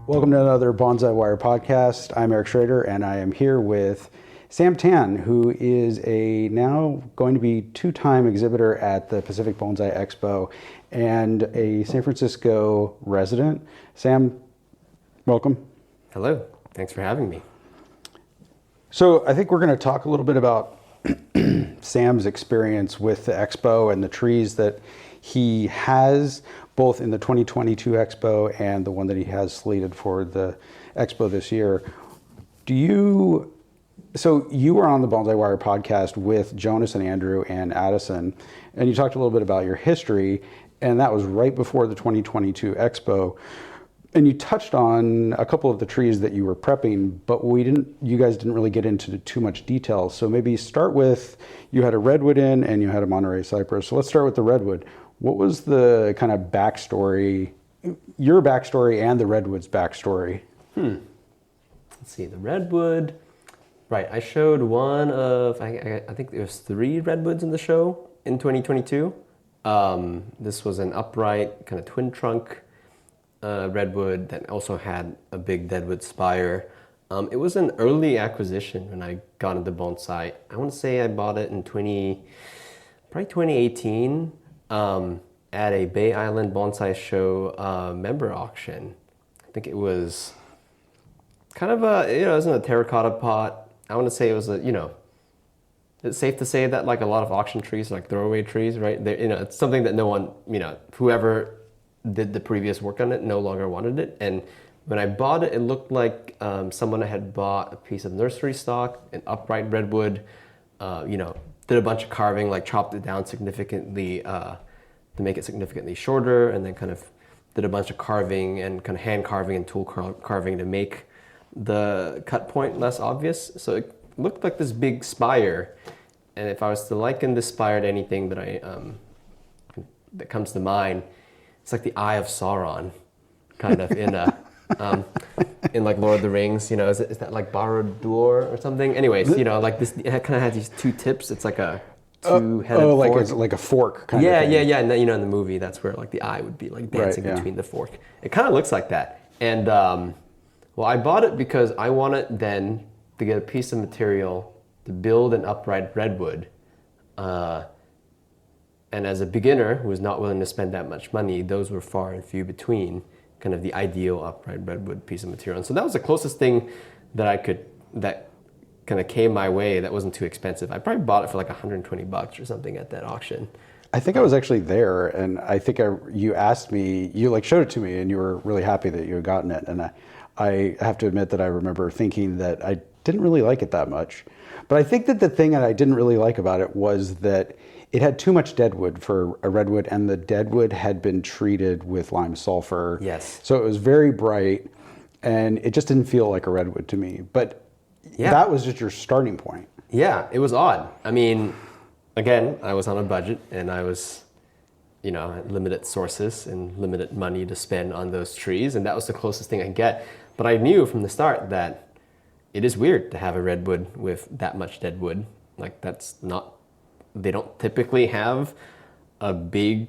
Welcome to another Bonsai Wire podcast. I'm Eric Schrader, and I am here with Sam Tan, who is a now going to be two-time exhibitor at the Pacific Bonsai Expo and a San Francisco resident. Sam, welcome. Hello. Thanks for having me. So I think we're going to talk a little bit about Sam's experience with the expo and the trees that he has, both in the 2022 expo and the one that he has slated for the expo this year. So you were on the Bonsai Wire podcast with Jonas and Andrew and Addison, and you talked a little bit about your history, and that was right before the 2022 expo. And you touched on a couple of the trees that you were prepping, but you guys didn't really get into too much detail. So maybe start with, you had a redwood in and you had a Monterey cypress. So let's start with the redwood. What was the kind of backstory, your backstory and the redwood's backstory? Let's see, the redwood. Right, I showed one of, I think there was 3 redwoods in the show in 2022. This was an upright kind of twin trunk redwood that also had a big deadwood spire. It was an early acquisition when I got into bonsai. I want to say I bought it in probably 2018 at a Bay Island Bonsai Show member auction. I think it was kind of it was in a terracotta pot. I want to say it was it's safe to say that like a lot of auction trees are like throwaway trees, right? It's something that no one, whoever did the previous work on it no longer wanted it. And when I bought it, it looked like someone had bought a piece of nursery stock, an upright redwood, did a bunch of carving, like chopped it down significantly to make it significantly shorter, and then kind of did a bunch of carving and kind of hand carving and tool carving to make the cut point less obvious. So it looked like this big spire. And if I was to liken this spire to anything that that comes to mind, it's like the Eye of Sauron, kind of in like Lord of the Rings. Is that like Barad-dûr or something? Anyways, like this, it kind of has these 2 tips. It's like a two-headed fork. Like a fork kind of thing. Yeah. And then, in the movie, that's where like the eye would be like dancing between the fork. It kind of looks like that. And well, I bought it because I wanted then to get a piece of material to build an upright redwood. And as a beginner who was not willing to spend that much money, those were far and few between, kind of the ideal upright redwood piece of material. And so that was the closest thing that kind of came my way that wasn't too expensive. I probably bought it for like $120 or something at that auction. I think I was actually there, and I think you asked me, you like showed it to me, and you were really happy that you had gotten it. And I have to admit that I remember thinking that I didn't really like it that much. But I think that the thing that I didn't really like about it was that it had too much deadwood for a redwood, and the deadwood had been treated with lime sulfur. Yes. So it was very bright, and it just didn't feel like a redwood to me. But that was just your starting point. Yeah, it was odd. I mean, again, I was on a budget, and I was, had limited sources and limited money to spend on those trees, and that was the closest thing I could get. But I knew from the start that it is weird to have a redwood with that much deadwood. Like they don't typically have a big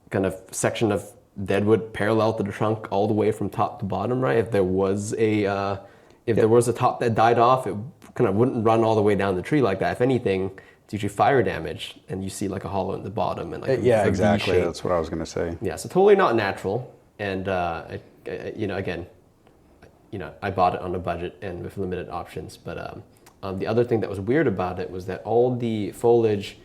kind of section of deadwood parallel to the trunk all the way from top to bottom, right? If there was a top that died off, it kind of wouldn't run all the way down the tree like that. If anything, it's usually fire damage, and you see like a hollow in the bottom and like exactly. V-shape. That's what I was going to say. Yeah, so totally not natural. And again, I bought it on a budget and with limited options. But the other thing that was weird about it was that all the foliage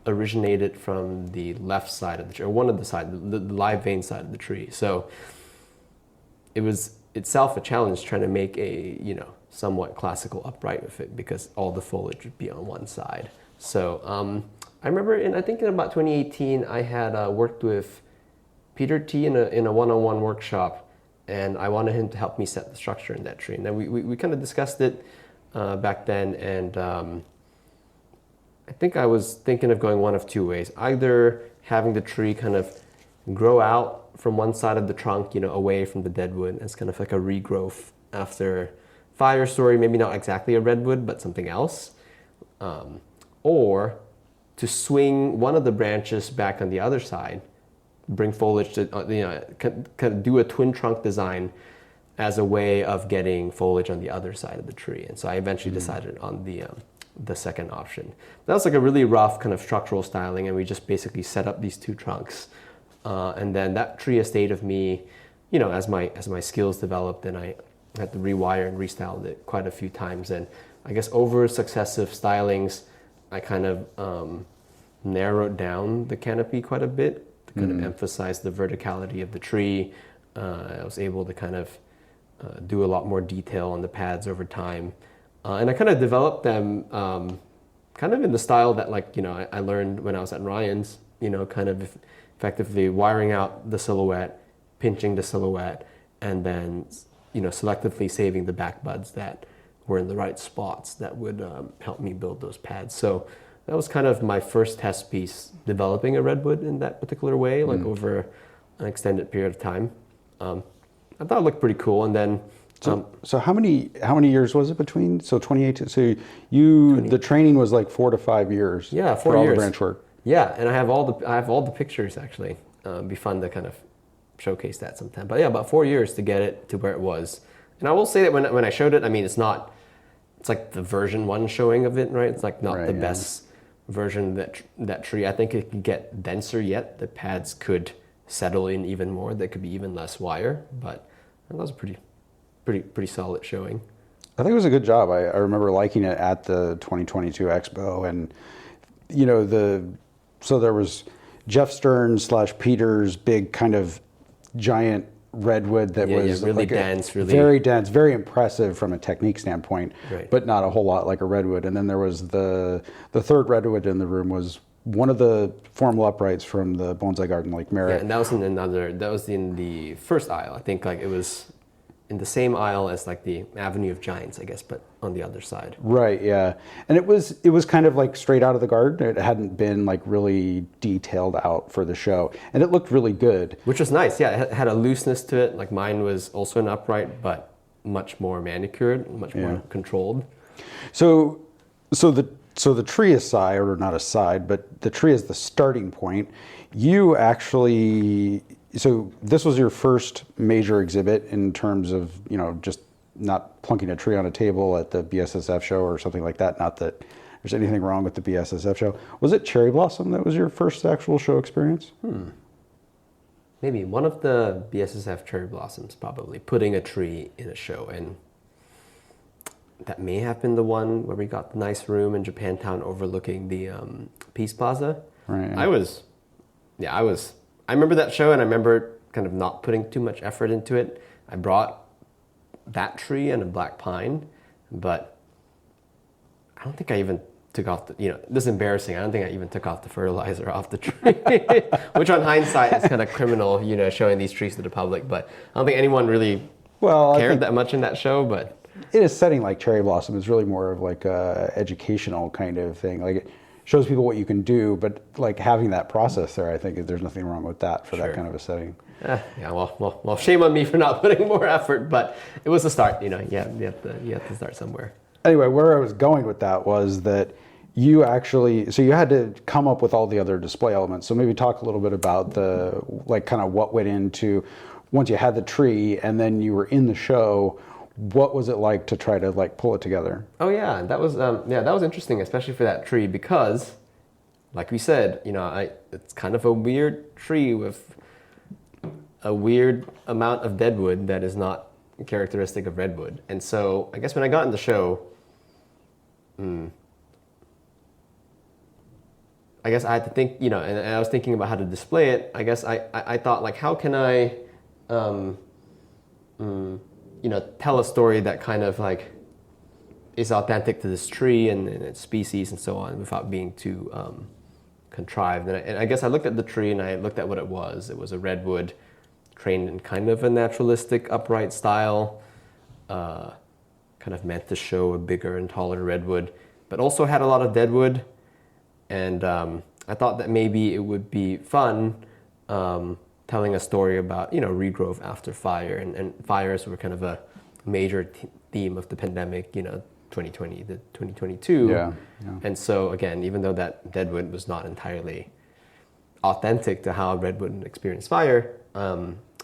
originated from the left side of the tree, or one of the sides, the live vein side of the tree. So it was itself a challenge trying to make a somewhat classical upright with it, because all the foliage would be on one side. So I remember I think in about 2018 I had worked with Peter T in a one-on-one workshop, and I wanted him to help me set the structure in that tree. And then we kind of discussed it back then, and I think I was thinking of going one of 2 ways. Either having the tree kind of grow out from one side of the trunk, away from the deadwood, as kind of like a regrowth after fire story, maybe not exactly a redwood, but something else. Or to swing one of the branches back on the other side, bring foliage to, kind of do a twin trunk design as a way of getting foliage on the other side of the tree. And so I eventually decided on the second option. That was like a really rough kind of structural styling, and we just basically set up these two trunks. And then that tree has stayed with me, as my skills developed, and I had to rewire and restyle it quite a few times. And I guess over successive stylings, I kind of narrowed down the canopy quite a bit to kind of emphasize the verticality of the tree. I was able to kind of do a lot more detail on the pads over time. And I kind of developed them kind of in the style that I learned when I was at Ryan's, kind of effectively wiring out the silhouette, pinching the silhouette, and then, selectively saving the back buds that were in the right spots that would help me build those pads. So that was kind of my first test piece, developing a redwood in that particular way, over an extended period of time. I thought it looked pretty cool. And then So how many years was it between? So 2018. So the training was like 4 to 5 years. Yeah, 4 for all years. the branch work. Yeah, and I have all the pictures actually. It'd be fun to kind of showcase that sometime. But yeah, about 4 years to get it to where it was. And I will say that when I showed it, I mean, it's like the version 1 showing of it, right? It's like not the best version of that tree. I think it could get denser yet. The pads could settle in even more. There could be even less wire, but that was a pretty solid showing. I think it was a good job. I remember liking it at the 2022 Expo, and so there was Jeff Stern / Peter's big kind of giant redwood that was really dense, very dense, very impressive from a technique standpoint, right. But not a whole lot like a redwood. And then there was the third redwood in the room was one of the formal uprights from the bonsai garden, Lake Merritt. Yeah, and that was in the first aisle. I think it was in the same aisle as the Avenue of Giants, I guess, but on the other side. Right, yeah. And it was kind of straight out of the garden. It hadn't been really detailed out for the show. And it looked really good. Which was nice, yeah. It had a looseness to it. Mine was also an upright, but much more manicured, much more controlled. So the tree aside, or not aside, but the tree is the starting point. You actually... So this was your first major exhibit in terms of, just not plunking a tree on a table at the BSSF show or something like that. Not that there's anything wrong with the BSSF show. Was it Cherry Blossom that was your first actual show experience? Maybe one of the BSSF Cherry Blossoms, probably, putting a tree in a show. And that may have been the one where we got the nice room in Japantown overlooking the Peace Plaza. Right. I remember that show, and I remember kind of not putting too much effort into it. I brought that tree and a black pine, but I don't think I even took off this is embarrassing. I don't think I even took off the fertilizer off the tree, which on hindsight is kind of criminal, showing these trees to the public. But I don't think anyone really cared that much in that show. But in a setting like Cherry Blossom, it's really more of a educational kind of thing. It shows people what you can do, but having that process there, I think there's nothing wrong with that for that kind of a setting. Yeah, well, shame on me for not putting more effort, but it was a start. You have to start somewhere. Anyway, where I was going with that was that you had to come up with all the other display elements. So maybe talk a little bit about the kind of what went into once you had the tree and then you were in the show. What was it like to try to pull it together? Oh yeah, that was interesting, especially for that tree because, like we said, it's kind of a weird tree with a weird amount of deadwood that is not characteristic of redwood. And so I guess when I got in the show, I guess I had to think, and I was thinking about how to display it. I guess I thought how can I, tell a story that kind of is authentic to this tree and its species and so on without being too contrived. And I guess I looked at the tree and I looked at what it was. It was a redwood trained in kind of a naturalistic upright style, kind of meant to show a bigger and taller redwood, but also had a lot of deadwood. And I thought that maybe it would be fun telling a story about, regrowth after fire. And fires were kind of a major theme of the pandemic, 2020 to 2022. Yeah. And so, again, even though that deadwood was not entirely authentic to how redwood experienced fire,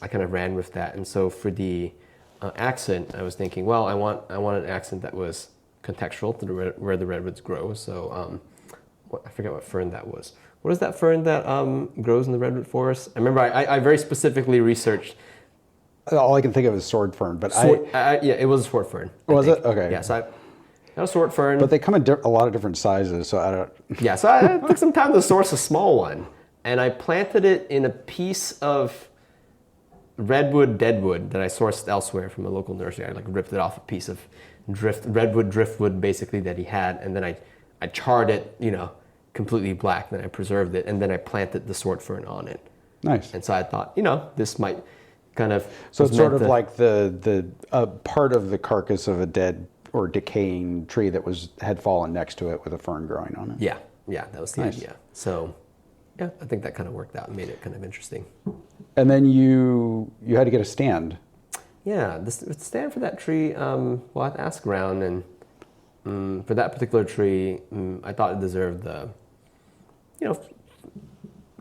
I kind of ran with that. And so for the accent, I was thinking, well, I want an accent that was contextual to where the redwoods grow. So I forget what fern that was. What is that fern that grows in the redwood forest? I remember I very specifically researched. All I can think of is sword fern, but yeah, it was a sword fern. Was it? Okay. Yeah, so I got a sword fern. But they come in a lot of different sizes, so I don't. Yeah, so I took some time to source a small one, and I planted it in a piece of redwood deadwood that I sourced elsewhere from a local nursery. I like ripped it off a piece of redwood driftwood basically that he had, and then I charred it, completely black. Then I preserved it, and then I planted the sword fern on it. Nice. And so I thought, this might kind of. So it's sort of like the part of the carcass of a dead or decaying tree that had fallen next to it with a fern growing on it. Yeah, that was the idea. So, yeah, I think that kind of worked out and made it kind of interesting. And then you had to get a stand. Yeah, the stand for that tree, well, I had to ask around, and for that particular tree, I thought it deserved the,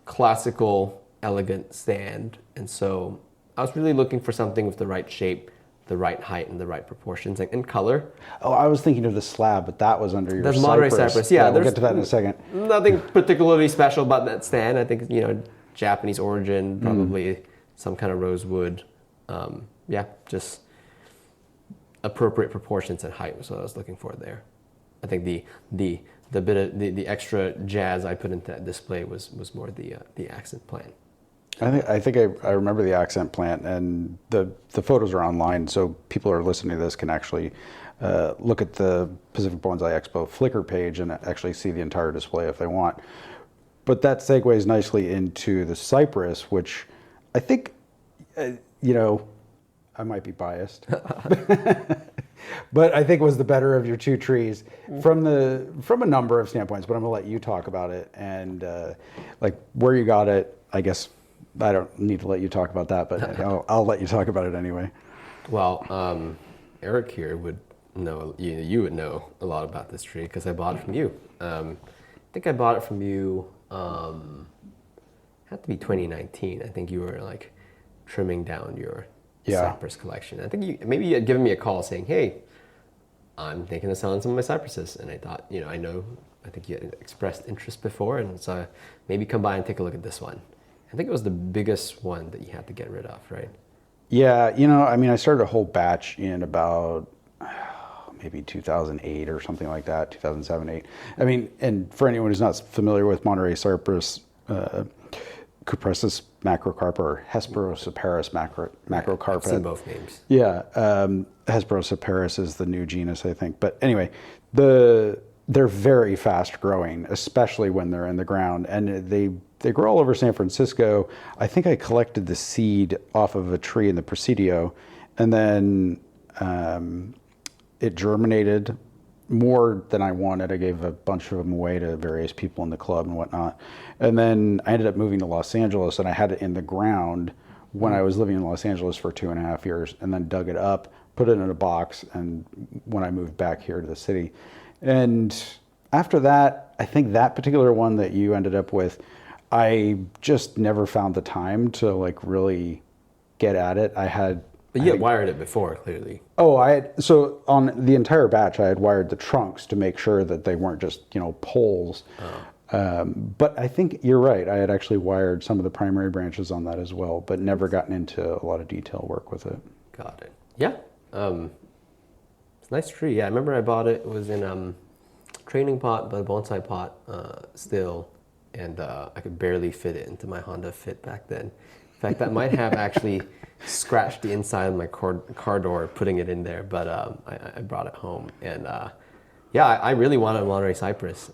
classical, elegant stand. And so I was really looking for something with the right shape, the right height, and the right proportions and color. Oh, I was thinking of the slab, but that was under your That's Monterey cypress. Yeah, we'll get to that in a second. Nothing particularly special about that stand. I think, Japanese origin, probably some kind of rosewood. Just appropriate proportions and height was what I was looking for there. I think the bit of the extra jazz I put into that display was more the accent plant. I think I remember the accent plant, and the photos are online, so people who are listening to this can actually look at the Pacific Bonsai Expo Flickr page and actually see the entire display if they want. But that segues nicely into the cypress, which I think, I might be biased, but I think was the better of your two trees from a number of standpoints. But I'm gonna let you talk about it and like where you got it. I guess I don't need to let you talk about that, but I'll let you talk about it anyway. Well, Eric here would know. You would know a lot about this tree because I bought it from you. I think I bought it from you. Had to be 2019. I think you were like trimming down your cypress collection. I think you had given me a call saying, "Hey, I'm thinking of selling some of my cypresses," and I thought, I think you had expressed interest before, and so maybe come by and take a look at this one. I think it was the biggest one that you had to get rid of, right? Yeah, I started a whole batch in about maybe 2008 or something like that, 2007, 8. And for anyone who's not familiar with Monterey cypress, Cupressus macrocarpa or Hesperocyparis macrocarpa. I've seen both names. Yeah, Hesperocyparis is the new genus, I think. But anyway, they're very fast growing, especially when they're in the ground, and they grow all over San Francisco. I think I collected the seed off of a tree in the Presidio, and then it germinated more than I wanted. I gave a bunch of them away to various people in the club and whatnot. And then I ended up moving to Los Angeles, and I had it in the ground when I was living in Los Angeles for 2.5 years, and then dug it up, put it in a box, and when I moved back here to the city. And after that, I think that particular one that you ended up with, I just never found the time to like really get at it. But you had wired it before, clearly. Oh, so on the entire batch, I had wired the trunks to make sure that they weren't just, poles. But I think you're right. I had actually wired some of the primary branches on that as well, but never gotten into a lot of detail work with it. Got it. Yeah. It's a nice tree. Yeah, I remember I bought it. It was in a training pot, but a bonsai pot still. And I could barely fit it into my Honda Fit back then. In fact, that might have actually scratched the inside of my car door putting it in there, but I brought it home. And I really wanted a Monterey cypress.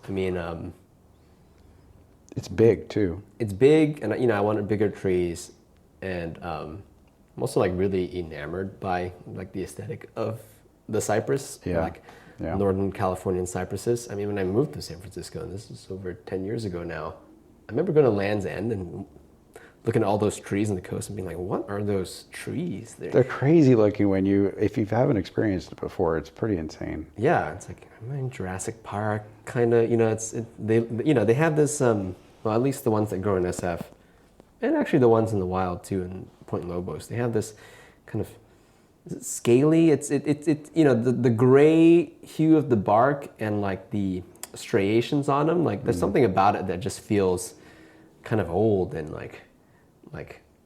It's big too. It's big, and I wanted bigger trees, and I'm also like really enamored by like the aesthetic of the cypress, Northern Californian cypresses. When I moved to San Francisco, and this is over 10 years ago now, I remember going to Land's End and looking at all those trees on the coast and being like, what are those trees? They're crazy looking if you haven't experienced it before. It's pretty insane. Yeah, it's like I'm in Jurassic Park, kind of. They have this. Well, at least the ones that grow in SF, and actually the ones in the wild too, in Point Lobos. They have this kind of is it scaly? It's you know, the gray hue of the bark and like the striations on them. Like there's something about it that just feels kind of old and like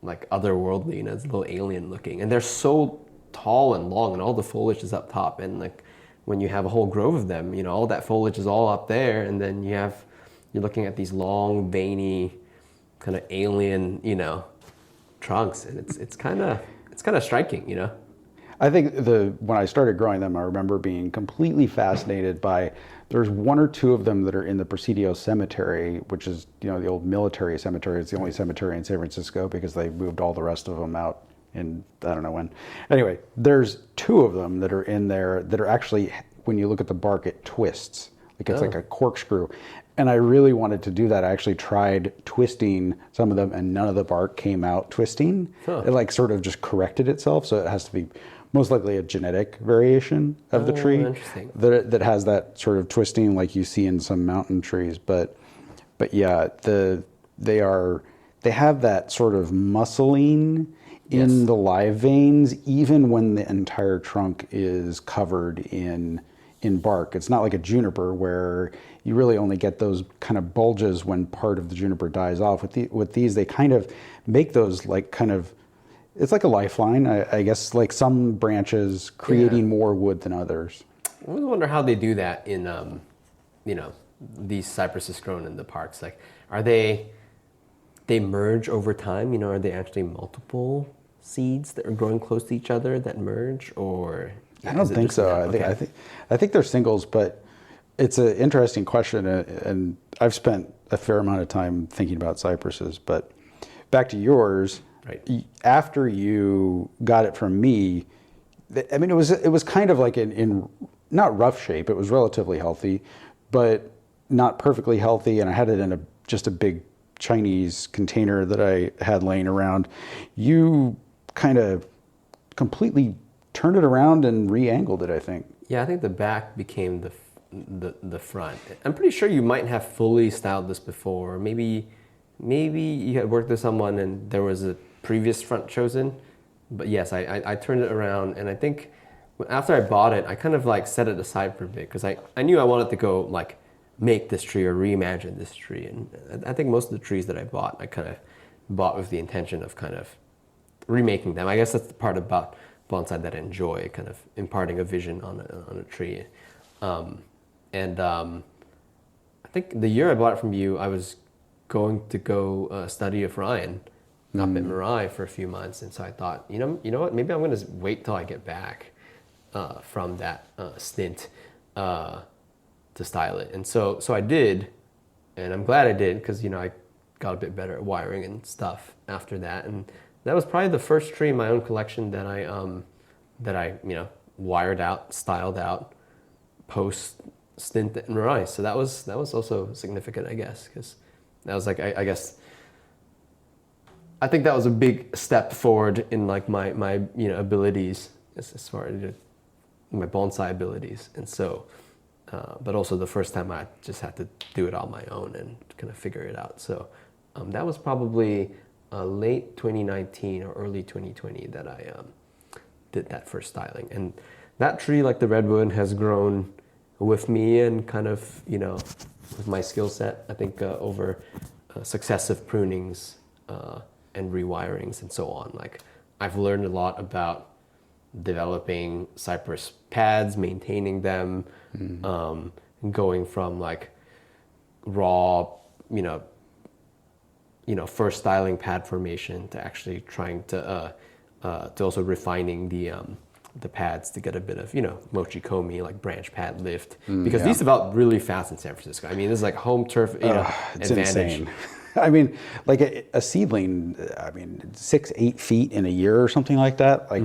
otherworldly, you know, it's a little alien looking. And they're so tall and long, and all the foliage is up top. And like when you have a whole grove of them, you know, all that foliage is all up there, and then you're looking at these long, veiny, kind of alien, you know, trunks, and it's kind of striking, you know. I think when I started growing them, I remember being completely fascinated by, there's one or two of them that are in the Presidio Cemetery, which is, you know, the old military cemetery. It's the only cemetery in San Francisco because they moved all the rest of them out in, I don't know when. Anyway, there's two of them that are in there that are actually, when you look at the bark, it twists. Like it's like a corkscrew. And I really wanted to do that. I actually tried twisting some of them, and none of the bark came out twisting. It like sort of just corrected itself. So it has to be most likely a genetic variation of the tree that has that sort of twisting like you see in some mountain trees. But yeah, they have that sort of muscling in the live veins, even when the entire trunk is covered in bark. It's not like a juniper where you really only get those kind of bulges when part of the juniper dies off. With these, they kind of make those like kind of, it's like a lifeline, I guess, like some branches creating more wood than others. I always wonder how they do that in, you know, these cypresses grown in the parks. Like, are they merge over time? You know, are they actually multiple seeds that are growing close to each other that merge, or? I don't think so. I think they're singles, but it's an interesting question, and I've spent a fair amount of time thinking about cypresses. But back to yours, right? After you got it from me, I mean, it was kind of like in not rough shape. It was relatively healthy, but not perfectly healthy. And I had it in just a big Chinese container that I had laying around. You kind of completely turned it around and re-angled it, I think. Yeah, I think the back became the front. I'm pretty sure you might have fully styled this before. Maybe you had worked with someone and there was a previous front chosen. But yes, I turned it around, and I think after I bought it, I kind of like set it aside for a bit because I knew I wanted to go like make this tree or reimagine this tree. And I think most of the trees that I bought, I kind of bought with the intention of kind of remaking them. I guess that's the part about bonsai that I enjoy, kind of imparting a vision on a tree. I think the year I bought it from you, I was going to go study with Ryan up at Monterey for a few months, and so I thought, you know what, maybe I'm going to wait till I get back from that stint to style it. And so I did, and I'm glad I did because, you know, I got a bit better at wiring and stuff after that. And that was probably the first tree in my own collection that I you know, wired out, styled out post stint at Monterey. So that was also significant, I guess, because that was like I think that was a big step forward in like my you know, abilities as far as my bonsai abilities. And so but also the first time I just had to do it on my own and kind of figure it out. So that was probably late 2019 or early 2020 that I did that first styling. And that tree, like the redwood, has grown with me and kind of, you know, with my skill set, I think over successive prunings and rewirings and so on. Like, I've learned a lot about developing cypress pads, maintaining them, going from like raw, you know, first styling pad formation to actually trying to also refining the pads to get a bit of, you know, mochikomi, like branch pad lift, because these develop really fast in San Francisco. I mean, this is like home turf, you know, it's advantage. insane. I mean, like a seedling, I mean, 6-8 feet in a year or something like that. Like,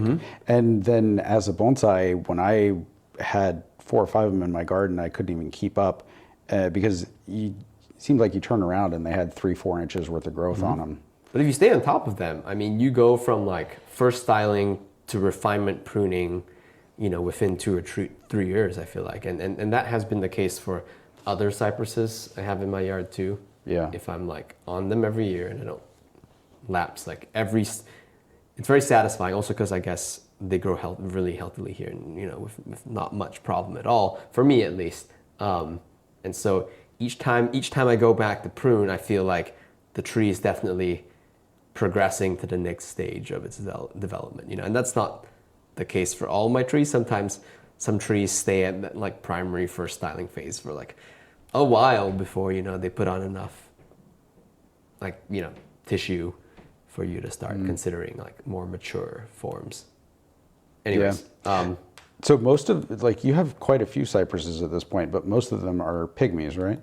and then as a bonsai, when I had 4 or 5 of them in my garden, I couldn't even keep up because it seemed like you turn around and they had 3-4 inches worth of growth on them. But if you stay on top of them, I mean, you go from like first styling to refinement pruning, you know, within 2 or 3 years, I feel like. And that has been the case for other cypresses I have in my yard too. Yeah. If I'm like on them every year and I don't lapse, like it's very satisfying also because I guess they grow really healthily here, and with not much problem at all, for me at least. And so each time I go back to prune, I feel like the tree is definitely progressing to the next stage of its development. And that's not the case for all my trees. Sometimes some trees stay at that like primary first styling phase for like a while before they put on enough like tissue for you to start considering like more mature forms. Anyways, so most of you have quite a few cypresses at this point, but most of them are pygmies, right?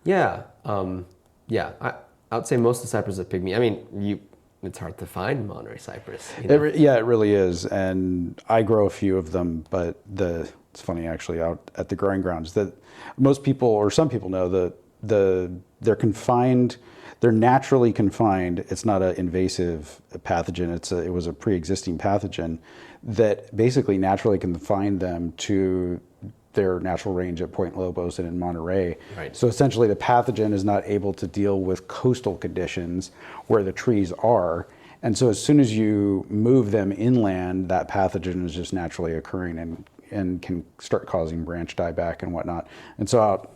Yeah, I would say most of the cypress are pygmy. I mean, it's hard to find Monterey cypress. It really is, and I grow a few of them. But it's funny actually out at the growing grounds that most people or some people know that they're confined. They're naturally confined. It's not an invasive pathogen. It was a pre-existing pathogen that basically naturally confined them to their natural range at Point Lobos and in Monterey. Right. So essentially the pathogen is not able to deal with coastal conditions where the trees are. And so as soon as you move them inland, that pathogen is just naturally occurring and can start causing branch dieback and whatnot. And so out,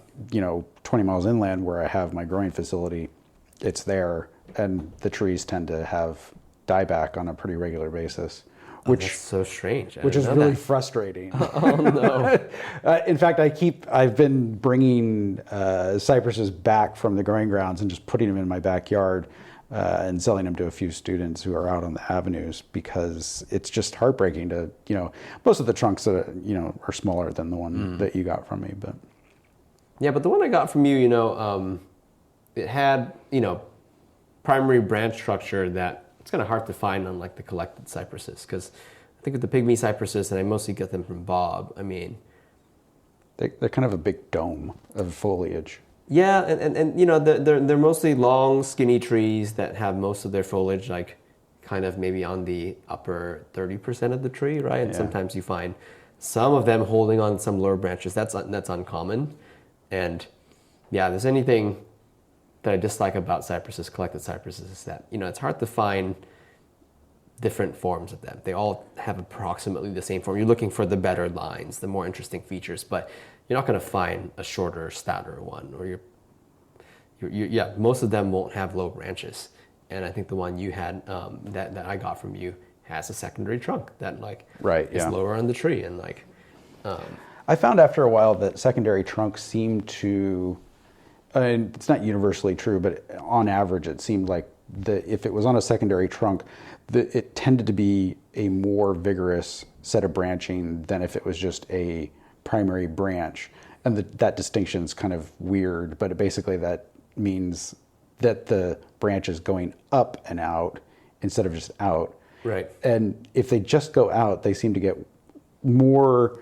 20 miles inland where I have my growing facility, it's there, and the trees tend to have dieback on a pretty regular basis. That's so strange. Which is really frustrating. Oh no! In fact, I've been bringing cypresses back from the growing grounds and just putting them in my backyard and selling them to a few students who are out on the avenues, because it's just heartbreaking to most of the trunks that are smaller than the one that you got from me, but yeah, but the one I got from you, it had primary branch structure that it's kind of hard to find on like the collected cypresses, because I think with the pygmy cypresses, and I mostly get them from Bob, I mean, they're kind of a big dome of foliage. Yeah, and they're mostly long, skinny trees that have most of their foliage like kind of maybe on the upper 30% of the tree, right? And sometimes you find some of them holding on some lower branches. That's uncommon. And yeah, there's anything that I dislike about cypresses, collected cypresses, is that it's hard to find different forms of them. They all have approximately the same form. You're looking for the better lines, the more interesting features, but you're not going to find a shorter, stouter one. Or most of them won't have low branches. And I think the one you had that I got from you has a secondary trunk that is lower on the tree, and I found after a while that secondary trunks seemed to. It's not universally true, but on average, it seemed like if it was on a secondary trunk, it tended to be a more vigorous set of branching than if it was just a primary branch. And that distinction is kind of weird, but basically that means that the branch is going up and out instead of just out. Right. And if they just go out, they seem to get more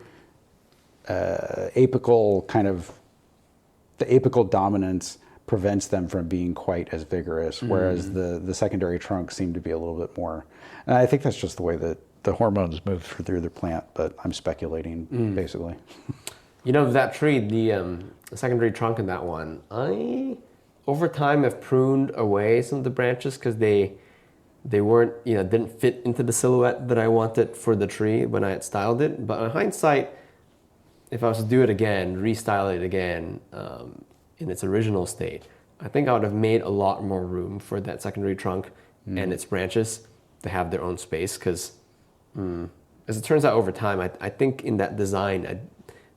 apical kind of. The apical dominance prevents them from being quite as vigorous, whereas the secondary trunks seem to be a little bit more. And I think that's just the way that the hormones move through the plant, but I'm speculating basically. That tree, the secondary trunk in that one, I over time have pruned away some of the branches because they weren't, didn't fit into the silhouette that I wanted for the tree when I had styled it. But in hindsight, if I was to do it again, restyle it again in its original state, I think I would have made a lot more room for that secondary trunk and its branches to have their own space. Because as it turns out over time, I think in that design, I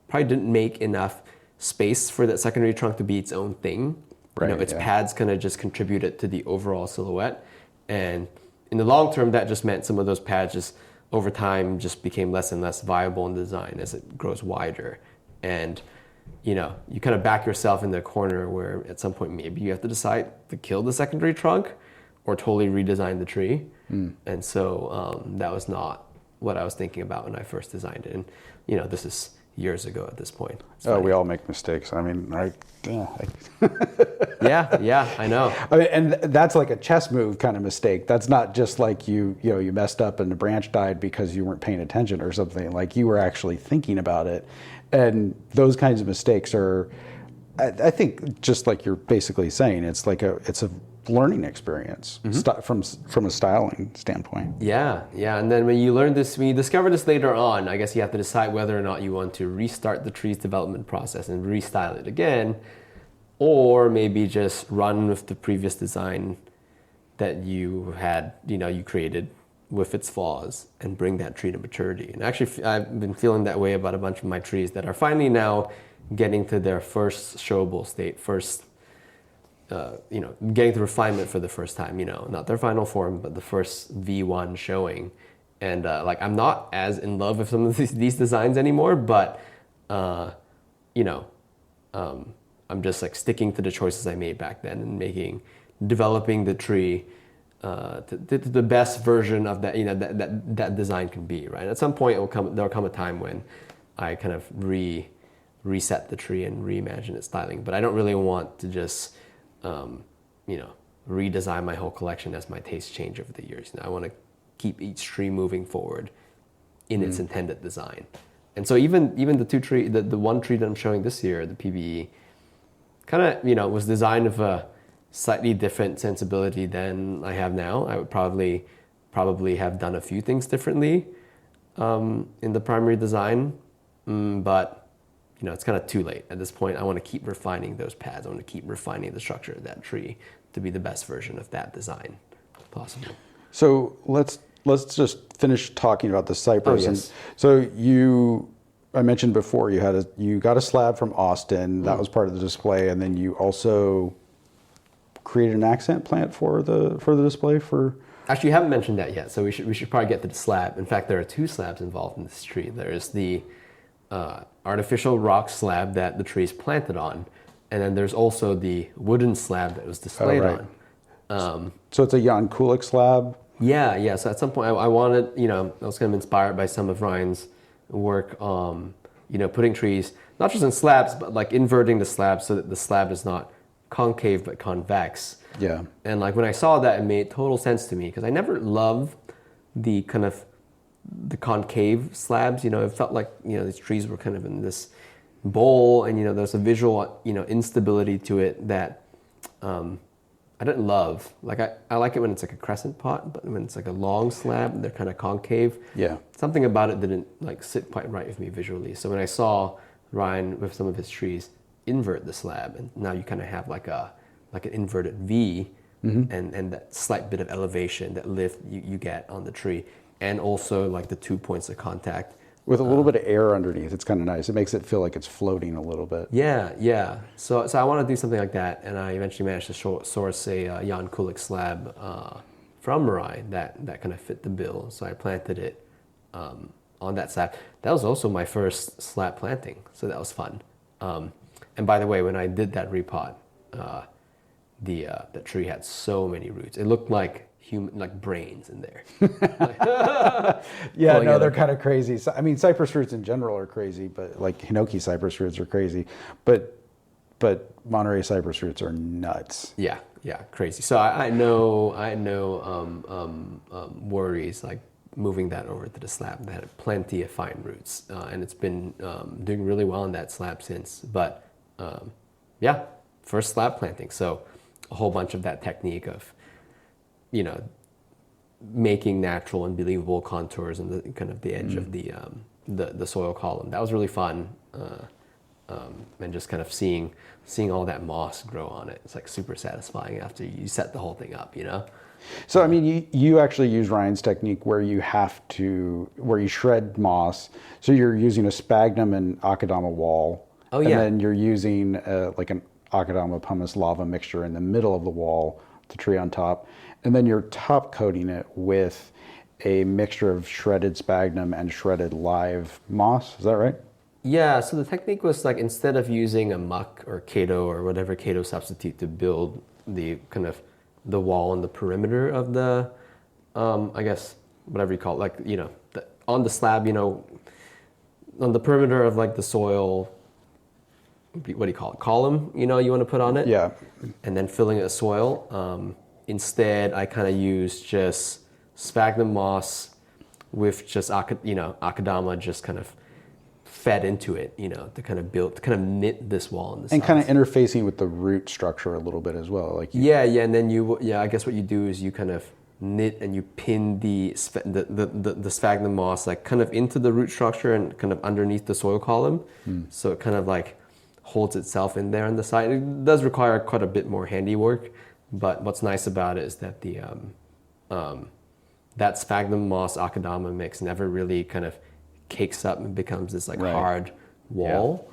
probably didn't make enough space for that secondary trunk to be its own thing. Right, its pads kind of just contributed to the overall silhouette. And in the long term, that just meant some of those pads just over time just became less and less viable in design as it grows wider. And you kind of back yourself in the corner where at some point maybe you have to decide to kill the secondary trunk or totally redesign the tree. And so that was not what I was thinking about when I first designed it. And this is years ago at this point. We all make mistakes. I mean, yeah, I know. I mean, and that's like a chess move kind of mistake. That's not just like you messed up and the branch died because you weren't paying attention or something. Like you were actually thinking about it. And those kinds of mistakes are, I think, just like you're basically saying, it's learning experience from a styling standpoint. Yeah, and then when you discover this later on, I guess you have to decide whether or not you want to restart the tree's development process and restyle it again, or maybe just run with the previous design that you had, you created with its flaws and bring that tree to maturity. And actually, I've been feeling that way about a bunch of my trees that are finally now getting to their first showable state, getting to refinement for the first time, not their final form, but the first V1 showing. And I'm not as in love with some of these designs anymore, but I'm just like sticking to the choices I made back then and developing the tree to the best version of that, that design can be, right? At some point there'll come a time when I kind of reset the tree and reimagine its styling, but I don't really want to just redesign my whole collection as my tastes change over the years. I want to keep each tree moving forward in its intended design. And so even the one tree that I'm showing this year, the PBE, kind of was designed with a slightly different sensibility than I have now. I would probably have done a few things differently in the primary design, but it's kind of too late at this point. I want to keep refining those pads. I want to keep refining the structure of that tree to be the best version of that design possible. So let's just finish talking about the cypress. Oh, yes. I mentioned before you got a slab from Austin. That was part of the display, and then you also created an accent plant for the display for. Actually, you haven't mentioned that yet, so we should probably get to the slab. In fact, there are two slabs involved in this tree. There is the artificial rock slab that the tree is planted on, and then there's also the wooden slab that was displayed on. So it's a Jan Kulik slab? Yeah. So at some point I wanted, I was kind of inspired by some of Ryan's work, putting trees, not just in slabs, but like inverting the slab so that the slab is not concave but convex. Yeah. And like when I saw that, it made total sense to me because I never loved the kind of the concave slabs. It felt like these trees were kind of in this bowl, and there's a visual instability to it that I didn't love. Like I like it when it's like a crescent pot, but when it's like a long slab, they're kind of concave. Yeah. Something about it didn't like sit quite right with me visually. So when I saw Ryan with some of his trees invert the slab, and now you kind of have like an inverted V, and that slight bit of elevation, that lift you get on the tree. And also like the 2 points of contact. With a little bit of air underneath. It's kind of nice. It makes it feel like it's floating a little bit. Yeah. So I want to do something like that. And I eventually managed to source a Jan Kulik slab from Monterey that kind of fit the bill. So I planted it on that slab. That was also my first slab planting. So that was fun. And by the way, when I did that repot, the tree had so many roots. It looked like brains in there. Yeah, no, they're kind of crazy. So, I mean, cypress roots in general are crazy, but like Hinoki cypress roots are crazy. But Monterey cypress roots are nuts. Yeah, crazy. So I know worries like moving that over to the slab that had plenty of fine roots, and it's been doing really well on that slab since. But first slab planting, so a whole bunch of that technique of making natural and believable contours and the kind of the edge of the soil column. That was really fun, and just kind of seeing all that moss grow on it. It's like super satisfying after you set the whole thing up, So I mean, you actually use Ryan's technique where you shred moss. So you're using a sphagnum and akadama wall. Oh yeah. And then you're using like an akadama pumice lava mixture in the middle of the wall, the tree on top. And then you're top coating it with a mixture of shredded sphagnum and shredded live moss. Is that right? Yeah, so the technique was like instead of using a muck or Kato or whatever Kato substitute to build the kind of the wall on the perimeter of the, I guess, whatever you call it, like, on the slab, on the perimeter of like the soil, what do you call it, column, you want to put on it? Yeah. And then filling it with soil. Instead, I kind of used just sphagnum moss with just, akadama just kind of fed into it, you know, to kind of build, to kind of knit this wall on the And sides. kind of interfacing with the root structure a little bit as well. Like Yeah, and then I guess what you do is you kind of knit and you pin the sphagnum moss like kind of into the root structure and kind of underneath the soil column. So it kind of like holds itself in there on the side. It does require quite a bit more handiwork, but what's nice about it is that the that sphagnum moss akadama mix never really kind of cakes up and becomes this like hard wall.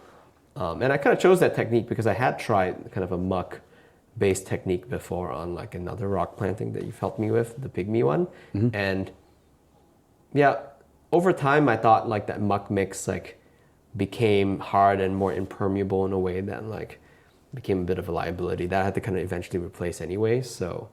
And I kind of chose that technique because I had tried kind of a muck based technique before on like another rock planting that you've helped me with, the pygmy one. And yeah, over time I thought like that muck mix like became hard and more impermeable in a way that like became a bit of a liability that I had to kind of eventually replace anyway. So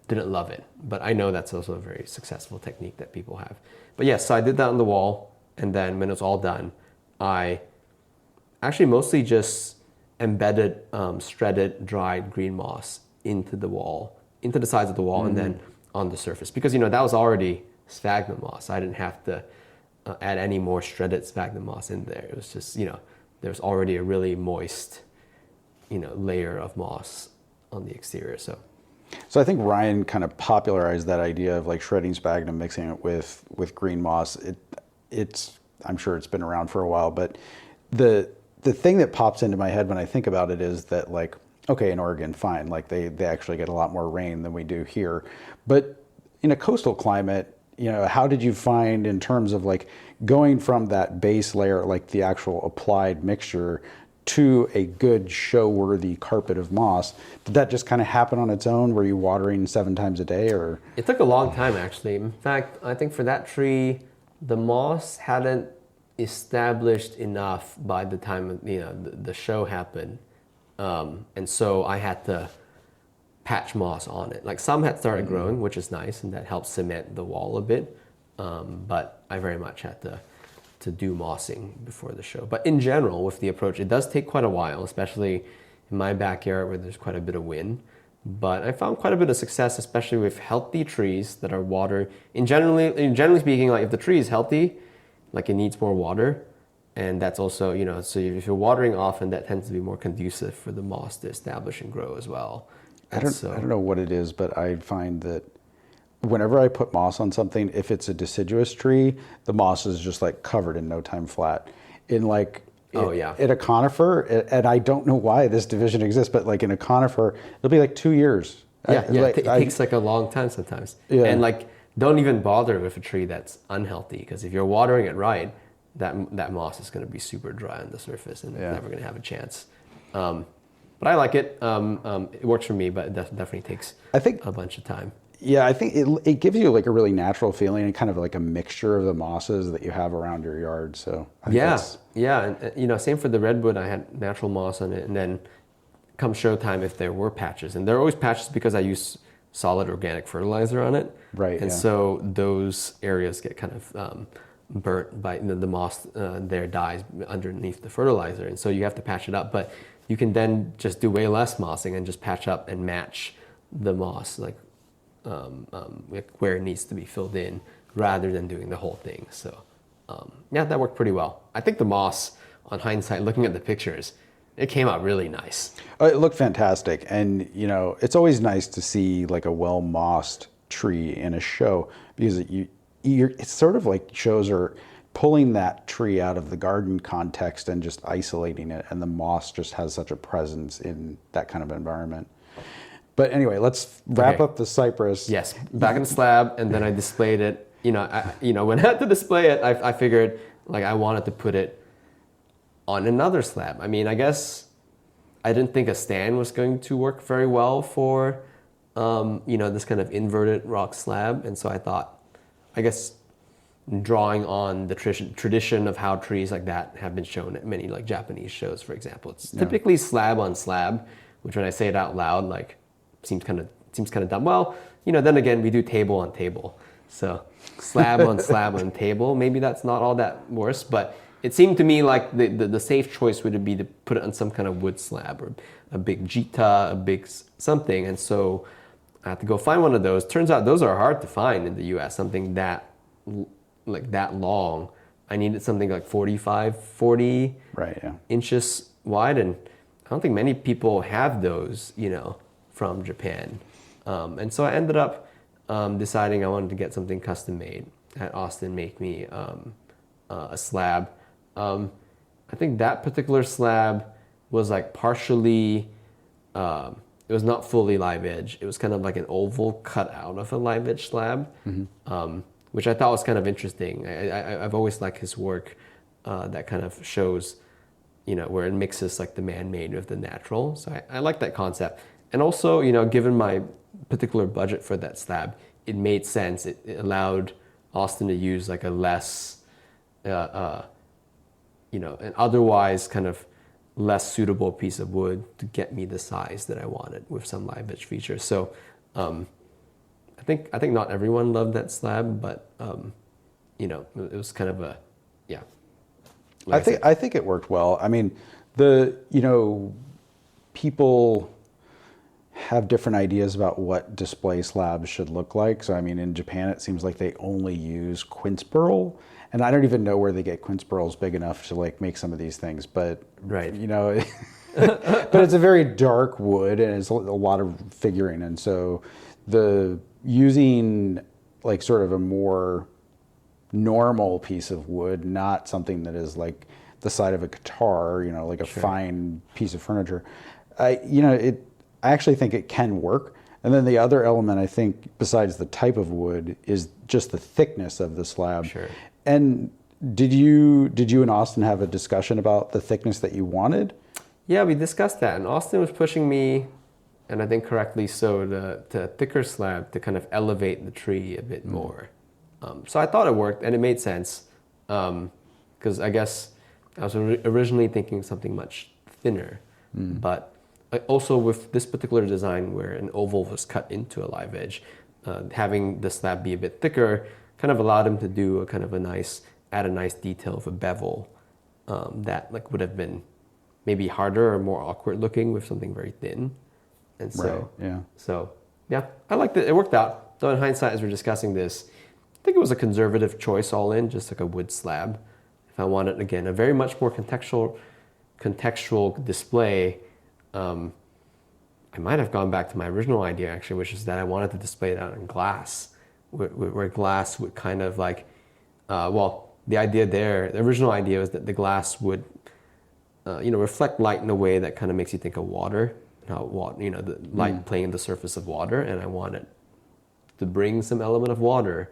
didn't love it, but I know that's also a very successful technique that people have. But yes, so I did that on the wall, and then when it was all done, I actually mostly just embedded shredded dried green moss into the wall, into the sides of the wall, and then on the surface, because you know that was already sphagnum moss. I didn't have to add any more shredded sphagnum moss in there. It was just, you know, there's already a really moist, you know, layer of moss on the exterior. So I think Ryan kind of popularized that idea of like shredding sphagnum, mixing it with green moss. It's I'm sure it's been around for a while, but the thing that pops into my head when I think about it is that like, okay, in Oregon, fine, like they actually get a lot more rain than we do here, but in a coastal climate, you know, how did you find in terms of like going from that base layer, like the actual applied mixture, to a good show-worthy carpet of moss? Did that just kind of happen on its own? Were you watering 7 times a day, or? It took a long time, actually. In fact, I think for that tree, the moss hadn't established enough by the time, you know, the show happened, and so I had to patch moss on it. Like some had started growing, which is nice, and that helps cement the wall a bit. But I very much had to do mossing before the show. But in general, with the approach, it does take quite a while, especially in my backyard where there's quite a bit of wind. But I found quite a bit of success, especially with healthy trees that are water. Generally speaking, like if the tree is healthy, like it needs more water, and that's also, you know, so if you're watering often, that tends to be more conducive for the moss to establish and grow as well. I don't know what it is, but I find that whenever I put moss on something, if it's a deciduous tree, the moss is just like covered in no time flat. In like, in a conifer, and I don't know why this division exists, but like in a conifer, it'll be like 2 years. It takes like a long time sometimes. Yeah. And like, don't even bother with a tree that's unhealthy, because if you're watering it right, that moss is going to be super dry on the surface and never going to have a chance. But I like it. It works for me, but it definitely takes a bunch of time. Yeah, I think it gives you like a really natural feeling and kind of like a mixture of the mosses that you have around your yard. So and you know, same for the redwood. I had natural moss on it, and then come showtime, if there were patches, and there are always patches because I use solid organic fertilizer on it, right? And so those areas get kind of burnt by the moss. There dies underneath the fertilizer, and so you have to patch it up. But you can then just do way less mossing and just patch up and match the moss like where it needs to be filled in, rather than doing the whole thing. So that worked pretty well. I think the moss, on hindsight, looking at the pictures, it came out really nice. It looked fantastic, and you know, it's always nice to see like a well mossed tree in a show, because it's sort of like shows are pulling that tree out of the garden context and just isolating it, and the moss just has such a presence in that kind of environment. But anyway, let's wrap up the cypress. Yes, back in the slab, and then I displayed it. You know, when I had to display it, I figured like I wanted to put it on another slab. I mean, I guess I didn't think a stand was going to work very well for, you know, this kind of inverted rock slab, and so I thought, I guess, drawing on the tradition of how trees like that have been shown at many like Japanese shows, for example. It's typically slab on slab, which when I say it out loud, like seems kind of dumb. Well, you know, then again, we do table on table, so slab on slab on table. Maybe that's not all that worse, but it seemed to me like the safe choice would be to put it on some kind of wood slab or a big jita, a big something. And so I had to go find one of those. Turns out those are hard to find in the U.S. Something that like that long. I needed something like 45, 40 Right, yeah. inches wide, and I don't think many people have those, from Japan. And so I ended up deciding I wanted to get something custom made. Had Austin make me a slab. I think that particular slab was like partially, it was not fully live edge. It was kind of like an oval cut out of a live edge slab, which I thought was kind of interesting. I've always liked his work that kind of shows, where it mixes like the man-made with the natural. So I like that concept. And also, given my particular budget for that slab, it made sense. It allowed Austin to use like a less, an otherwise kind of less suitable piece of wood to get me the size that I wanted with some live edge features. So I think not everyone loved that slab, but it was kind of a, yeah. I think it worked well. I mean, people have different ideas about what display slabs should look like. So, I mean, in Japan, it seems like they only use quince burl, and I don't even know where they get quince burls big enough to like make some of these things. But right, but it's a very dark wood, and it's a lot of figuring, and so the using like sort of a more normal piece of wood, not something that is like the side of a guitar, like a fine piece of furniture. I actually think it can work. And then the other element, I think, besides the type of wood, is just the thickness of the slab. Sure. And did you and Austin have a discussion about the thickness that you wanted? Yeah, we discussed that, and Austin was pushing me, and I think correctly so, to thicker slab to kind of elevate the tree a bit more. So I thought it worked, and it made sense, because I guess I was originally thinking something much thinner, but also with this particular design where an oval was cut into a live edge, having the slab be a bit thicker kind of allowed him to do add a nice detail of a bevel that like would have been maybe harder or more awkward looking with something very thin. And so, yeah, I liked it. It worked out. So in hindsight, as we're discussing this, I think it was a conservative choice all in, just like a wood slab. If I wanted, again, a very much more contextual display, I might have gone back to my original idea actually, which is that I wanted to display it out in glass, where glass would kind of like, the original idea was that the glass would, reflect light in a way that kind of makes you think of water, how the light playing on the surface of water, and I wanted to bring some element of water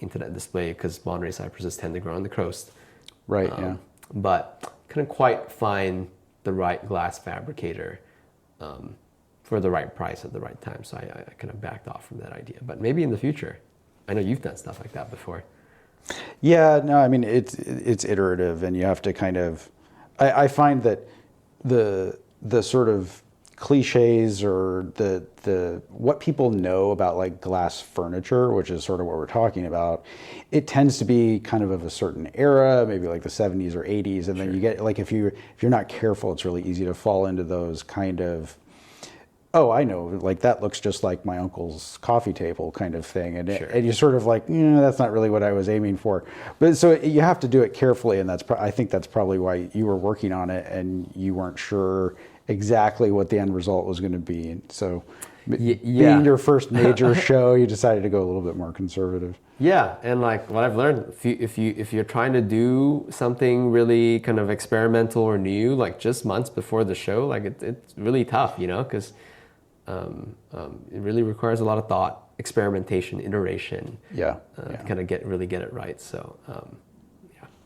into that display because Monterey cypresses tend to grow on the coast. Right, But couldn't quite find the right glass fabricator for the right price at the right time, so I kind of backed off from that idea. But maybe in the future. I know you've done stuff like that before. Yeah, no, I mean, it's iterative, and you have to kind of, I find that the sort of cliches or the what people know about like glass furniture, which is sort of what we're talking about, it tends to be kind of a certain era, maybe like the 70s or 80s, and then you get like if you're not careful, it's really easy to fall into those kind of, oh, I know, like that looks just like my uncle's coffee table kind of thing. And, and you're sort of like, that's not really what I was aiming for. But so you have to do it carefully. And I think that's probably why you were working on it and you weren't sure exactly what the end result was going to be. And so being your first major show, you decided to go a little bit more conservative. Yeah, and like what I've learned, if you're trying to do something really kind of experimental or new, like just months before the show, like it's really tough, because it really requires a lot of thought, experimentation, iteration. To kind of really get it right. So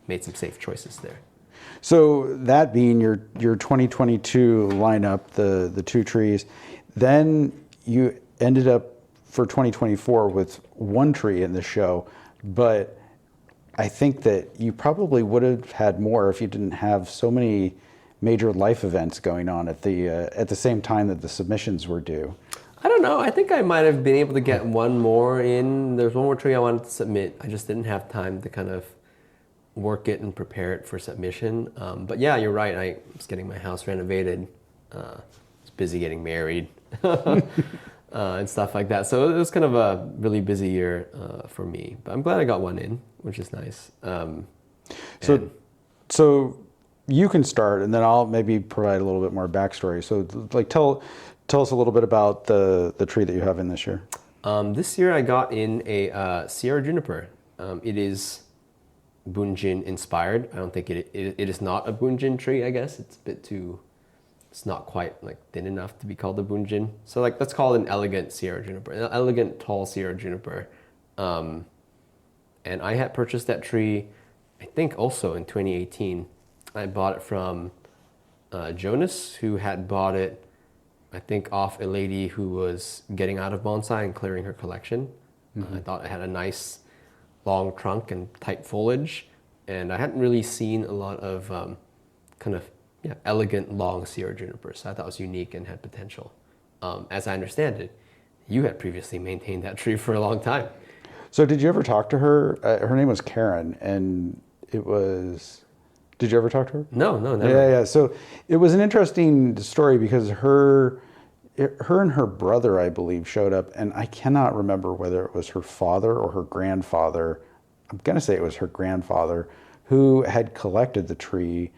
made some safe choices there. So that being your 2022 lineup, the two trees, then you ended up for 2024 with one tree in the show, but I think that you probably would have had more if you didn't have so many major life events going on at the same time that the submissions were due. I don't know. I think I might have been able to get one more in. There's one more tree I wanted to submit. I just didn't have time to kind of work it and prepare it for submission. But yeah, you're right. I was getting my house renovated. I was busy getting married and stuff like that. So it was kind of a really busy year for me. But I'm glad I got one in, which is nice. So, so you can start, and then I'll maybe provide a little bit more backstory. So, like, tell us a little bit about the tree that you have in this year. This year I got in a Sierra juniper. It is Bunjin inspired. I don't think it is not a Bunjin tree, I guess. It's a bit too, it's not quite like thin enough to be called a Bunjin. So like let's call it an elegant Sierra juniper, an elegant tall Sierra juniper. And I had purchased that tree, I think also in 2018. I bought it from Jonas, who had bought it, I think, off a lady who was getting out of bonsai and clearing her collection. I thought it had a nice long trunk and tight foliage, and I hadn't really seen a lot of kind of elegant long Sierra junipers. So I thought it was unique and had potential. As I understand it, you had previously maintained that tree for a long time. So did you ever talk to her? Her name was Karen, and it was... Did you ever talk to her? No, never. Yeah. So it was an interesting story because her and her brother, I believe, showed up, and I cannot remember whether it was her father or her grandfather. I'm going to say it was her grandfather who had collected the tree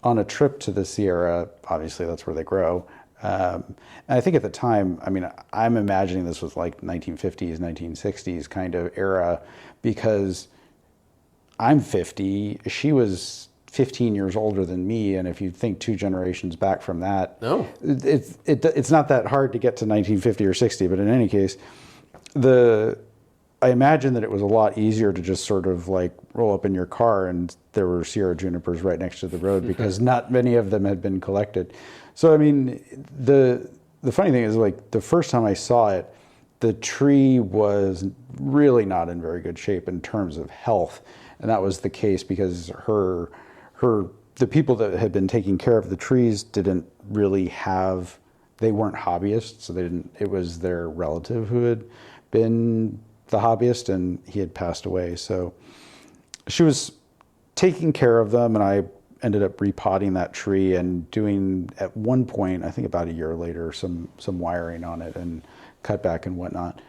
on a trip to the Sierra. Obviously, that's where they grow. And I think at the time, I mean, I'm imagining this was like 1950s, 1960s kind of era, because I'm 50. She was 15 years older than me, and if you think 2 generations back from that, it's not that hard to get to 1950 or 60. But in any case, I imagine that it was a lot easier to just sort of like roll up in your car and there were Sierra junipers right next to the road because not many of them had been collected. So I mean, the funny thing is, like, the first time I saw it, the tree was really not in very good shape in terms of health, and that was the case because the people that had been taking care of the trees didn't really have, they weren't hobbyists, so it was their relative who had been the hobbyist, and he had passed away. So she was taking care of them, and I ended up repotting that tree and doing, at one point, I think about a year later, some wiring on it and cut back and whatnot.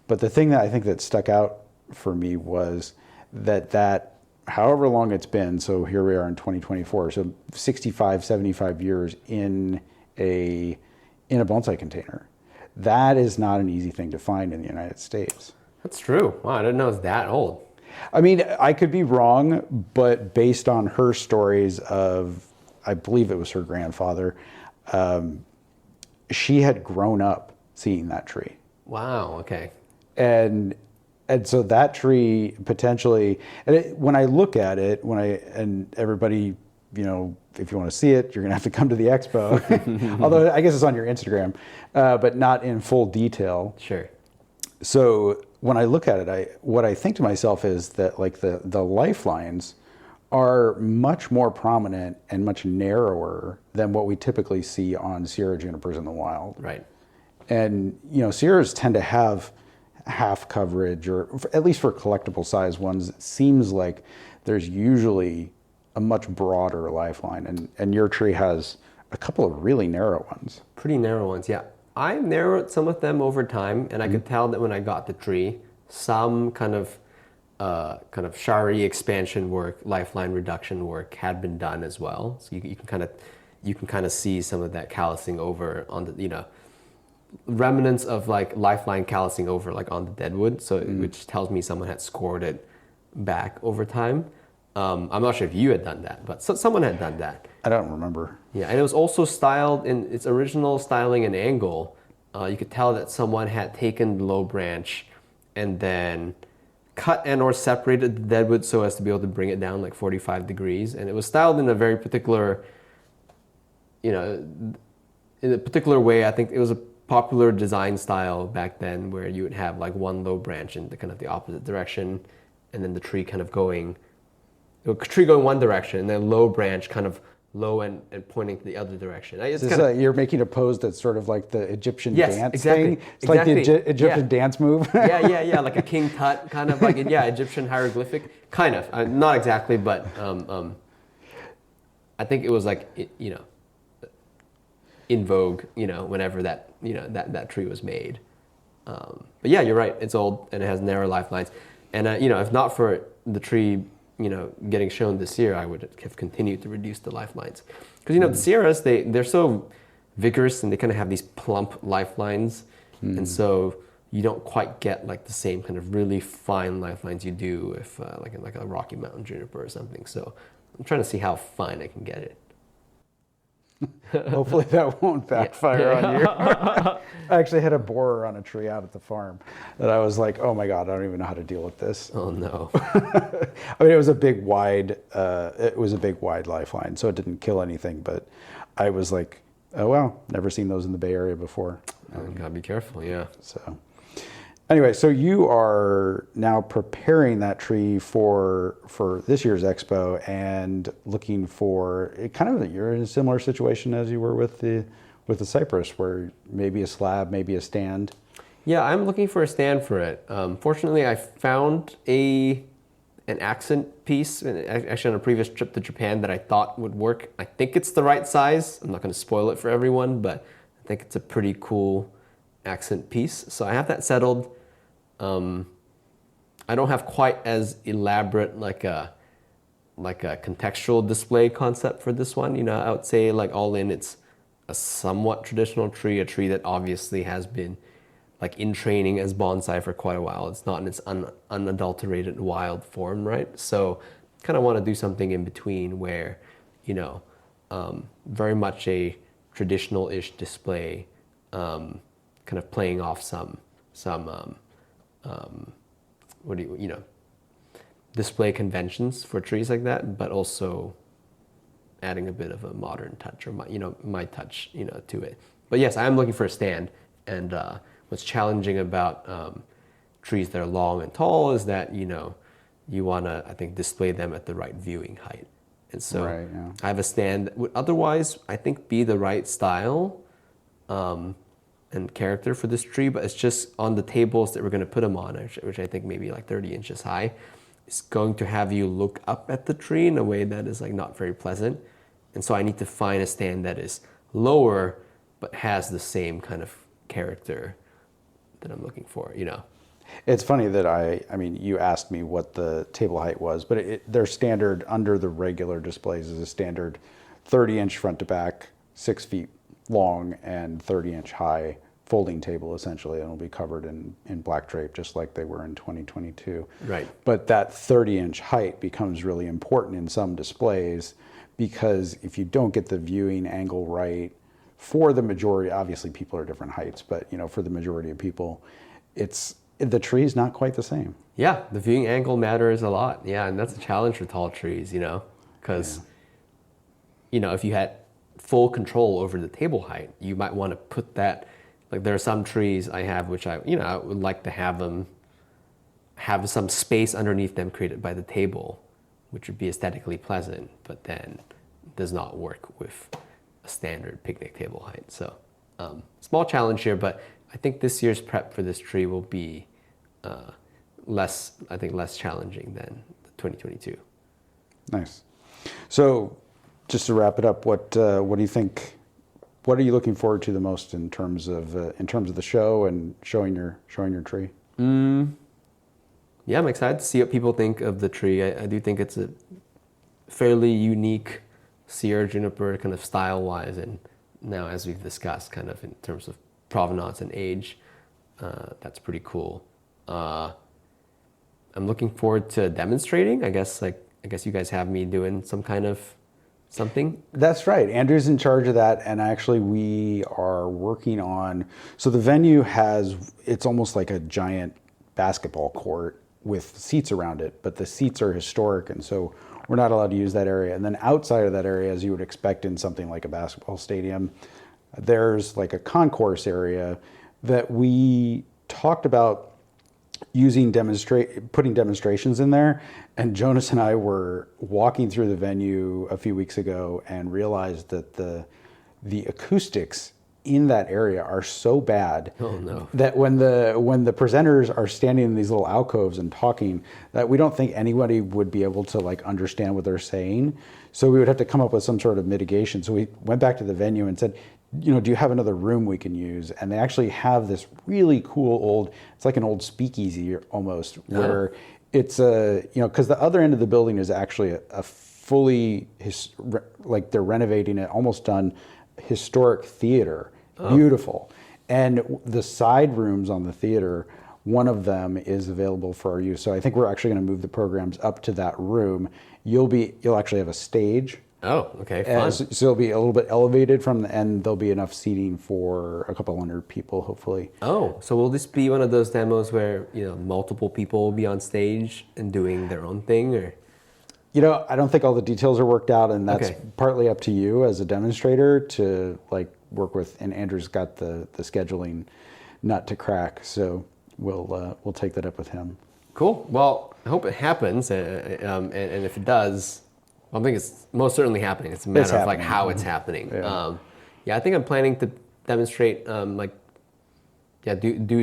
But the thing that I think that stuck out for me was that however long it's been, so here we are in 2024, so 65, 75 years in a bonsai container. That is not an easy thing to find in the United States. That's true. Wow, I didn't know it was that old. I mean, I could be wrong, but based on her stories of, I believe it was her grandfather, she had grown up seeing that tree. Wow, okay. And so that tree potentially, when I look at it, and everybody, you know, if you want to see it, you're going to have to come to the expo. Although I guess it's on your Instagram, but not in full detail. Sure. So when I look at it, what I think to myself is that, like, the lifelines are much more prominent and much narrower than what we typically see on Sierra junipers in the wild. Right. And, you know, Sierras tend to have half coverage, or at least for collectible size ones, it seems like there's usually a much broader lifeline, and your tree has a couple of really narrow ones. Pretty narrow ones, yeah. I narrowed some of them over time, and I could tell that when I got the tree, some kind of shari expansion work, lifeline reduction work had been done as well. So you can kind of see some of that callousing over on the, you know, remnants of like lifeline callousing over like on the deadwood. So which tells me someone had scored it back over time. I'm not sure if you had done that, but someone had done that. I don't remember. Yeah, and it was also styled in its original styling and angle. You could tell that someone had taken the low branch and then cut and or separated the deadwood so as to be able to bring it down like 45 degrees. And it was styled in a very particular, you know, in a particular way. I think it was a popular design style back then where you would have like one low branch in the kind of the opposite direction, and then the tree kind of going one direction, and then low branch kind of low and pointing to the other direction. You're making a pose that's sort of like the Egyptian dance exactly, thing. It's like the Egyptian dance move. yeah, like a king tut, kind of like Egyptian hieroglyphic, kind of. Not exactly, but I think it was like in vogue, whenever that tree was made. But yeah, you're right. It's old and it has narrow lifelines, and if not for the tree, getting shown this year, I would have continued to reduce the lifelines. Because, the Sierras, they're so vigorous and they kind of have these plump lifelines. And so you don't quite get like the same kind of really fine lifelines you do if like a Rocky Mountain juniper or something. So I'm trying to see how fine I can get it. Hopefully that won't backfire on you. I actually had a borer on a tree out at the farm that I was like, oh my God, I don't even know how to deal with this. Oh no. I mean, it was a big wide lifeline, so it didn't kill anything, but I was like, oh well, never seen those in the Bay Area before. Gotta be careful, yeah. So anyway, so you are now preparing that tree for this year's expo and looking for you're in a similar situation as you were with the cypress, where maybe a slab, maybe a stand. Yeah, I'm looking for a stand for it. Fortunately, I found an accent piece actually on a previous trip to Japan that I thought would work. I think it's the right size. I'm not going to spoil it for everyone, but I think it's a pretty cool accent piece. So I have that settled. I don't have quite as elaborate like a contextual display concept for this one. I would say like all in, it's a somewhat traditional tree, a tree that obviously has been like in training as bonsai for quite a while. It's not in its unadulterated wild form, right? So kind of want to do something in between where, very much a traditional-ish display, kind of playing off some display conventions for trees like that, but also adding a bit of a modern touch or my touch, to it. But yes, I am looking for a stand, and what's challenging about trees that are long and tall is that you want to, I think, display them at the right viewing height. And so right, yeah. I have a stand that would otherwise, I think, be the right style and character for this tree, but it's just on the tables that we're going to put them on, which I think maybe like 30 inches high. It's going to have you look up at the tree in a way that is like not very pleasant. And so I need to find a stand that is lower, but has the same kind of character that I'm looking for, It's funny that I mean, you asked me what the table height was, but their standard under the regular displays is a standard 30-inch front to back, 6 feet long, and 30-inch high folding table, essentially, and it'll be covered in black drape, just like they were in 2022. Right. But that 30-inch height becomes really important in some displays, because if you don't get the viewing angle right, for the majority, obviously people are different heights, but for the majority of people, the tree's not quite the same. Yeah, the viewing angle matters a lot. Yeah, and that's a challenge for tall trees, because, if you had full control over the table height, you might want to put that, like there are some trees I have which I would like to have them have some space underneath them created by the table, which would be aesthetically pleasant, but then does not work with a standard picnic table height. So small challenge here, but I think this year's prep for this tree will be less challenging than 2022. Nice. So just to wrap it up, what do you think? What are you looking forward to the most in terms of the show and showing your tree? Yeah, I'm excited to see what people think of the tree. I do think it's a fairly unique Sierra juniper, kind of style-wise, and now as we've discussed, kind of in terms of provenance and age, that's pretty cool. I'm looking forward to demonstrating. I guess you guys have me doing some kind of something. That's right. Andrew's in charge of that, and actually we are working on. So the venue it's almost like a giant basketball court with seats around it, but the seats are historic, and so we're not allowed to use that area. And then outside of that area, as you would expect in something like a basketball stadium, there's like a concourse area that we talked about putting demonstrations in there. And Jonas and I were walking through the venue a few weeks ago and realized that the acoustics in that area are so bad that when the presenters are standing in these little alcoves and talking, that we don't think anybody would be able to like understand what they're saying. So we would have to come up with some sort of mitigation. So we went back to the venue and said, do you have another room we can use? And they actually have this really cool it's like an old speakeasy almost, where it's because the other end of the building is actually a fully, like they're renovating it, almost done historic theater. Beautiful. And the side rooms on the theater, one of them is available for our use. So I think we're actually going to move the programs up to that room. You'll actually have a stage. Oh, okay, fun. So it'll be a little bit elevated from the end. There'll be enough seating for a couple hundred people, hopefully. Oh, so will this be one of those demos where, multiple people will be on stage and doing their own thing, or? I don't think all the details are worked out, and that's Okay. partly up to you as a demonstrator to work with. And Andrew's got the scheduling nut to crack, so we'll take that up with him. Cool. Well, I hope it happens, and if it does, I think it's most certainly happening. It's a matter of how it's happening. Yeah. I think I'm planning to demonstrate, do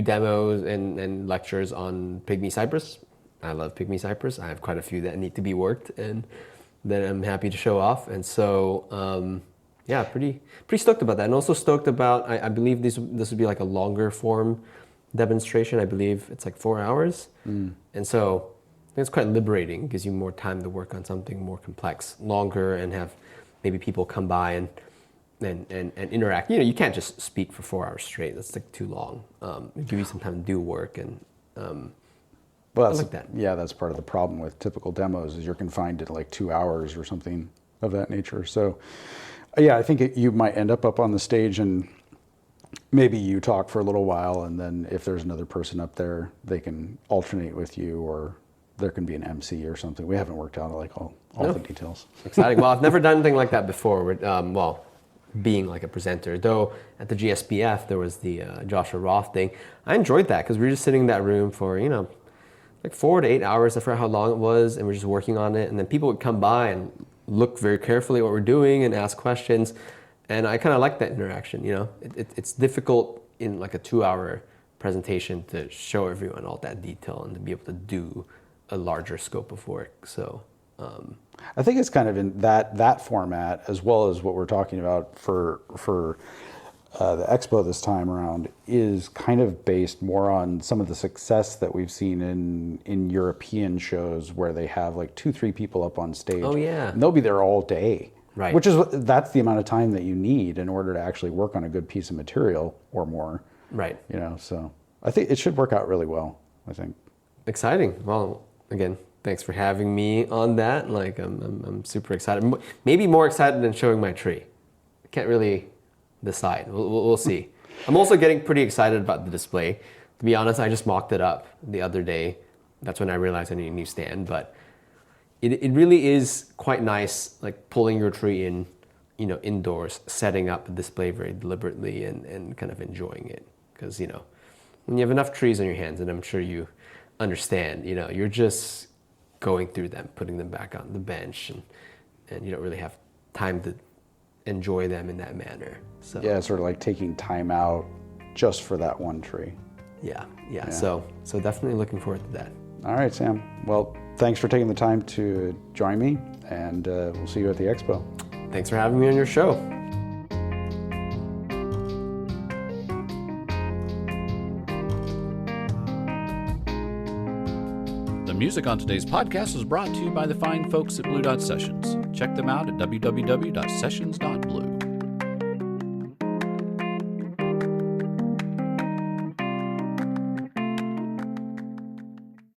demos and lectures on pygmy cypress. I love pygmy cypress. I have quite a few that need to be worked, and that I'm happy to show off. And so, pretty stoked about that, and also stoked about. I believe this would be like a longer form demonstration. I believe it's like 4 hours, and so I think it's quite liberating. Gives you more time to work on something more complex, longer, and have maybe people come by and interact. You can't just speak for 4 hours straight. That's like too long. Give you some time to do work, and Well, I like that. Yeah, that's part of the problem with typical demos is you're confined to like 2 hours or something of that nature. So, I think you might end up on the stage and maybe you talk for a little while, and then if there's another person up there, they can alternate with you, or there can be an MC or something. We haven't worked out all the details. Exciting. Well, I've never done anything like that before. Being like a presenter, though. At the GSBF, there was the Joshua Roth thing. I enjoyed that because we were just sitting in that room for like 4 to 8 hours. I forgot how long it was, and we're just working on it. And then people would come by and look very carefully at what we're doing and ask questions. And I kind of like that interaction. It's difficult in like a 2-hour presentation to show everyone all that detail and to be able to do a larger scope of work. So I think it's kind of in that format, as well as what we're talking about for the expo this time around, is kind of based more on some of the success that we've seen in European shows where they have like 2-3 people up on stage. Oh, yeah. And they'll be there all day. Right. That's the amount of time that you need in order to actually work on a good piece of material or more. Right. So I think it should work out really well, I think. Exciting. Well, again, thanks for having me on that. Like, I'm super excited. Maybe more excited than showing my tree. I can't really decide. We'll see. I'm also getting pretty excited about the display. To be honest, I just mocked it up the other day. That's when I realized I need a new stand. But it really is quite nice, like pulling your tree in, indoors, setting up the display very deliberately, and kind of enjoying it. Because when you have enough trees on your hands, and I'm sure you understand, you're just going through them, putting them back on the bench, and you don't really have time to enjoy them in that manner. So Yeah, sort of like taking time out just for that one tree. yeah. So definitely looking forward to that. All right, Sam. Well, thanks for taking the time to join me, and we'll see you at the expo. Thanks for having me on your show. The music on today's podcast is brought to you by the fine folks at Blue Dot Sessions. Check them out at www.sessions.blue.